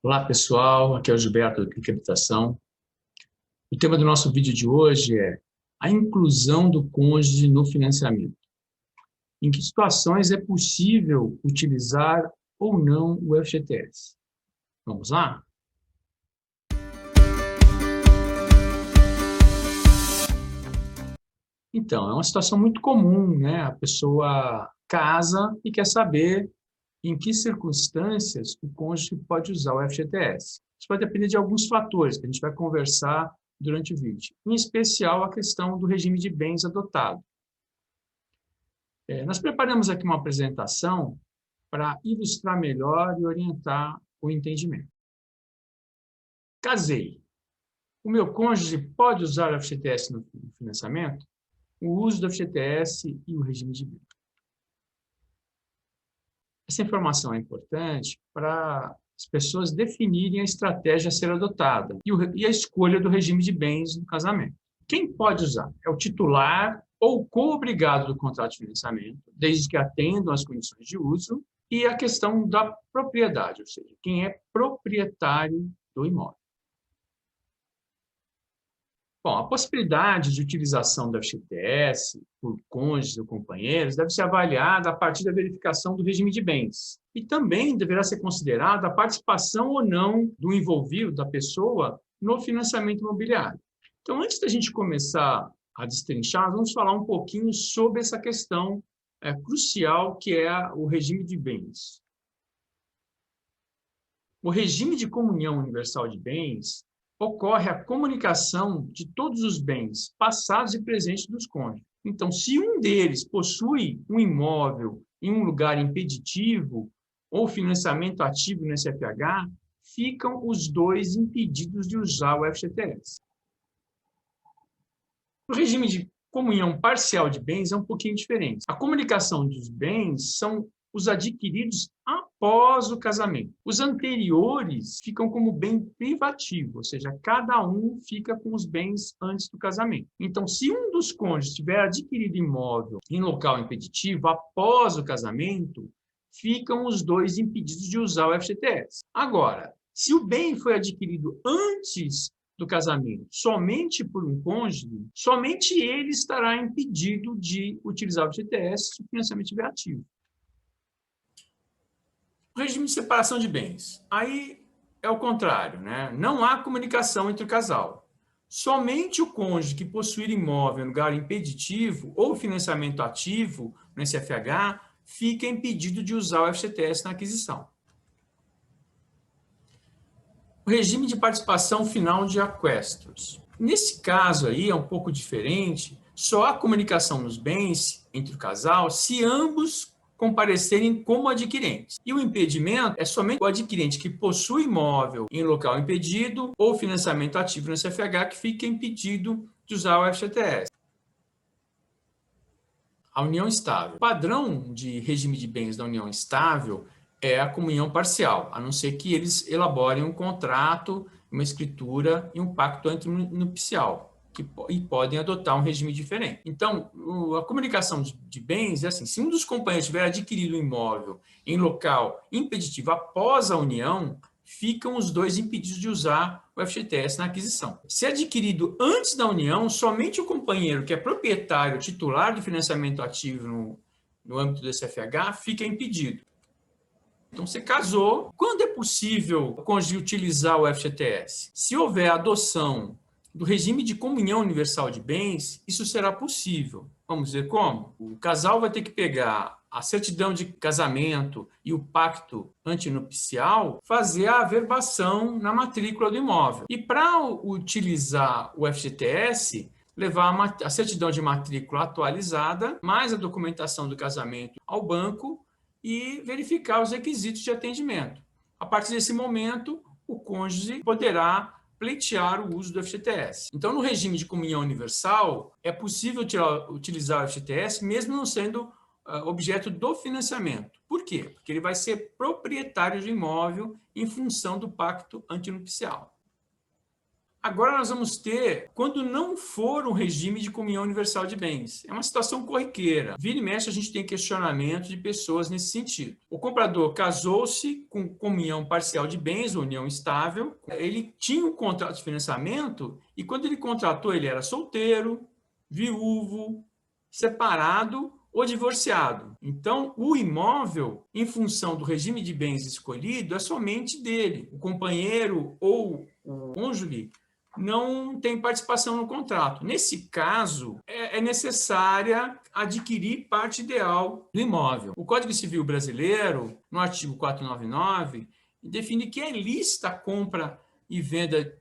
Olá pessoal, aqui é o Gilberto do Clique Habitação. O tema do nosso vídeo de hoje é a inclusão do cônjuge no financiamento. Em que situações é possível utilizar ou não o FGTS? Vamos lá? Então, é uma situação muito comum, né? A pessoa casa e quer saber em que circunstâncias o cônjuge pode usar o FGTS. Isso vai depender de alguns fatores que a gente vai conversar durante o vídeo, em especial a questão do regime de bens adotado. Nós preparamos aqui uma apresentação para ilustrar melhor e orientar o entendimento. Casei. O meu cônjuge pode usar o FGTS no financiamento? O uso do FGTS e o regime de bens. Essa informação é importante para as pessoas definirem a estratégia a ser adotada e a escolha do regime de bens no casamento. Quem pode usar? É o titular ou co-obrigado do contrato de financiamento, desde que atendam às condições de uso, e a questão da propriedade, ou seja, quem é proprietário do imóvel. Bom, a possibilidade de utilização do FGTS por cônjuges ou companheiros deve ser avaliada a partir da verificação do regime de bens. E também deverá ser considerada a participação ou não do envolvido, da pessoa, no financiamento imobiliário. Então, antes da gente começar a destrinchar, vamos falar um pouquinho sobre essa questão crucial que é o regime de bens. O regime de comunhão universal de bens ocorre a comunicação de todos os bens passados e presentes dos cônjuges. Então, se um deles possui um imóvel em um lugar impeditivo ou financiamento ativo no SFH, ficam os dois impedidos de usar o FGTS. O regime de comunhão parcial de bens é um pouquinho diferente. A comunicação dos bens são os adquiridos após o casamento. Os anteriores ficam como bem privativo, ou seja, cada um fica com os bens antes do casamento. Então, se um dos cônjuges tiver adquirido imóvel em local impeditivo após o casamento, ficam os dois impedidos de usar o FGTS. Agora, se o bem foi adquirido antes do casamento somente por um cônjuge, somente ele estará impedido de utilizar o FGTS se o financiamento estiver ativo. O regime de separação de bens. Aí é o contrário, né? Não há comunicação entre o casal. Somente o cônjuge que possuir imóvel em lugar impeditivo ou financiamento ativo no SFH fica impedido de usar o FGTS na aquisição. O regime de participação final de aquestos. Nesse caso aí é um pouco diferente, só há comunicação nos bens entre o casal se ambos comparecerem como adquirentes. E o impedimento é somente o adquirente que possui imóvel em local impedido ou financiamento ativo no SFH que fica impedido de usar o FGTS. A união estável. O padrão de regime de bens da união estável é a comunhão parcial, a não ser que eles elaborem um contrato, uma escritura e um pacto antinupcial, e podem adotar um regime diferente. Então, a comunicação de bens é assim, se um dos companheiros tiver adquirido um imóvel em local impeditivo após a união, ficam os dois impedidos de usar o FGTS na aquisição. Se adquirido antes da união, somente o companheiro que é proprietário titular do financiamento ativo no âmbito do SFH fica impedido. Então, você casou. Quando é possível o cônjuge utilizar o FGTS? Se houver adoção do regime de comunhão universal de bens, isso será possível. Vamos ver como? O casal vai ter que pegar a certidão de casamento e o pacto antinupcial, fazer a averbação na matrícula do imóvel. E para utilizar o FGTS, levar a certidão de matrícula atualizada, mais a documentação do casamento ao banco e verificar os requisitos de atendimento. A partir desse momento, o cônjuge poderá pleitear o uso do FGTS. Então, no regime de comunhão universal, é possível utilizar o FGTS mesmo não sendo objeto do financiamento. Por quê? Porque ele vai ser proprietário do imóvel em função do pacto antinupcial. Agora nós vamos ter quando não for um regime de comunhão universal de bens. É uma situação corriqueira. Vira e mexe, a gente tem questionamento de pessoas nesse sentido. O comprador casou-se com comunhão parcial de bens, união estável. Ele tinha um contrato de financiamento e quando ele contratou, ele era solteiro, viúvo, separado ou divorciado. Então, o imóvel, em função do regime de bens escolhido, é somente dele. O companheiro ou o cônjuge não tem participação no contrato. Nesse caso, é necessária adquirir parte ideal do imóvel. O Código Civil Brasileiro, no artigo 499, define que é lícita a compra e venda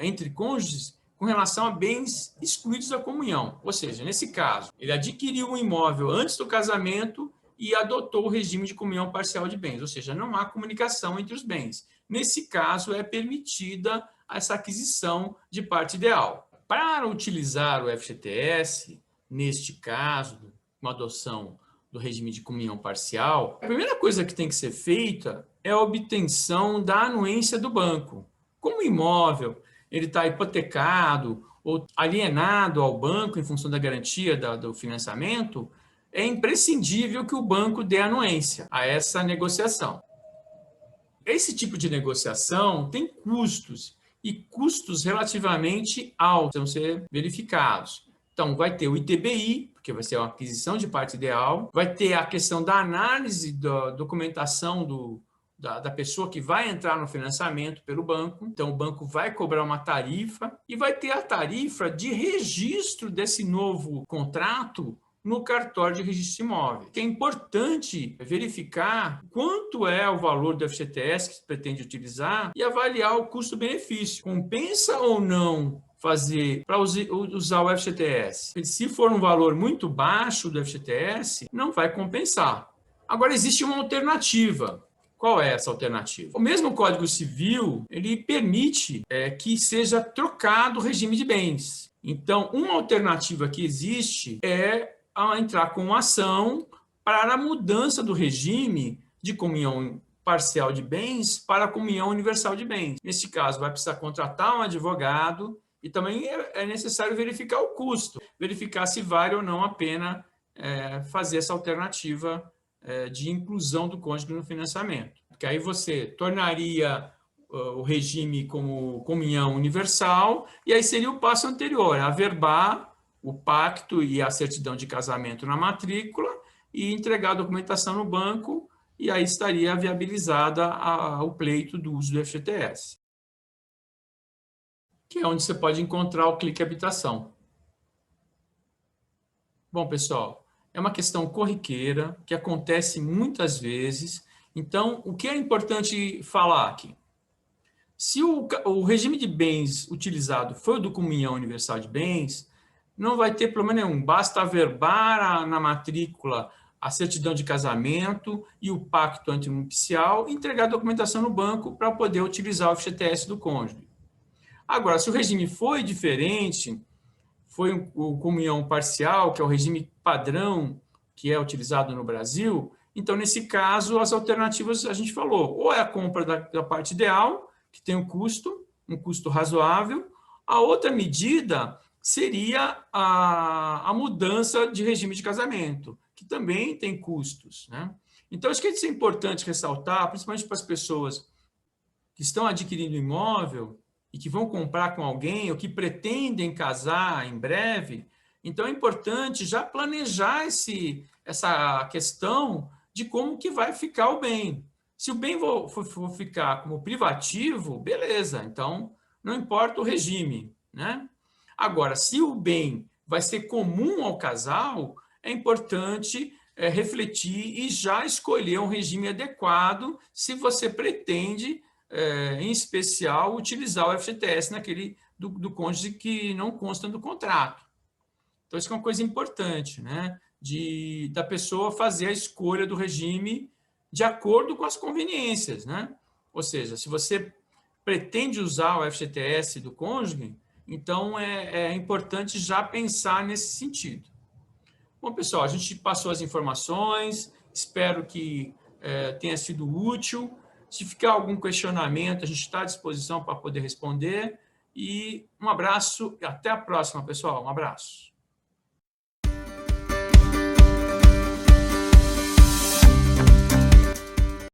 entre cônjuges com relação a bens excluídos da comunhão. Ou seja, nesse caso, ele adquiriu um imóvel antes do casamento e adotou o regime de comunhão parcial de bens, ou seja, não há comunicação entre os bens. Nesse caso, é permitida essa aquisição de parte ideal. Para utilizar o FGTS, neste caso, uma adoção do regime de comunhão parcial, a primeira coisa que tem que ser feita é a obtenção da anuência do banco. Como o imóvel ele está hipotecado ou alienado ao banco em função da garantia do financiamento, é imprescindível que o banco dê anuência a essa negociação. Esse tipo de negociação tem custos, e custos relativamente altos vão ser verificados. Então, vai ter o ITBI, porque vai ser uma aquisição de parte ideal, vai ter a questão da análise da documentação da pessoa que vai entrar no financiamento pelo banco. Então, o banco vai cobrar uma tarifa e vai ter a tarifa de registro desse novo contrato no cartório de registro imóvel. É importante verificar quanto é o valor do FGTS que se pretende utilizar e avaliar o custo-benefício. Compensa ou não fazer para usar o FGTS? Se for um valor muito baixo do FGTS, não vai compensar. Agora, existe uma alternativa. Qual é essa alternativa? O mesmo Código Civil, ele permite que seja trocado o regime de bens. Então, uma alternativa que existe é a entrar com uma ação para a mudança do regime de comunhão parcial de bens para a comunhão universal de bens. Neste caso, vai precisar contratar um advogado e também é necessário verificar o custo, verificar se vale ou não a pena fazer essa alternativa de inclusão do cônjuge no financiamento. Porque aí você tornaria o regime como comunhão universal e aí seria o passo anterior, averbar o pacto e a certidão de casamento na matrícula e entregar a documentação no banco e aí estaria viabilizada o pleito do uso do FGTS, que é onde você pode encontrar o clique habitação. Bom, pessoal, é uma questão corriqueira que acontece muitas vezes. Então, o que é importante falar aqui? Se o regime de bens utilizado for o do comunhão universal de bens, não vai ter problema nenhum. Basta averbar na matrícula a certidão de casamento e o pacto antinupcial e entregar a documentação no banco para poder utilizar o FGTS do cônjuge. Agora, se o regime foi diferente, foi o comunhão parcial, que é o regime padrão que é utilizado no Brasil, então, nesse caso, as alternativas a gente falou, ou é a compra da parte ideal, que tem um custo razoável, a outra medida seria a mudança de regime de casamento, que também tem custos, né? Então, acho que isso é importante ressaltar, principalmente para as pessoas que estão adquirindo imóvel e que vão comprar com alguém ou que pretendem casar em breve. Então, é importante já planejar essa questão de como que vai ficar o bem. Se o bem for ficar como privativo, beleza, então não importa o regime, né? Agora, se o bem vai ser comum ao casal, é importante refletir e já escolher um regime adequado se você pretende, em especial, utilizar o FGTS naquele do cônjuge que não consta do contrato. Então, isso é uma coisa importante, né? Da pessoa fazer a escolha do regime de acordo com as conveniências, né? Ou seja, se você pretende usar o FGTS do cônjuge, então é importante já pensar nesse sentido. Bom, pessoal, a gente passou as informações, espero que tenha sido útil. Se ficar algum questionamento, a gente está à disposição para poder responder E um abraço e até a próxima, pessoal. Um abraço.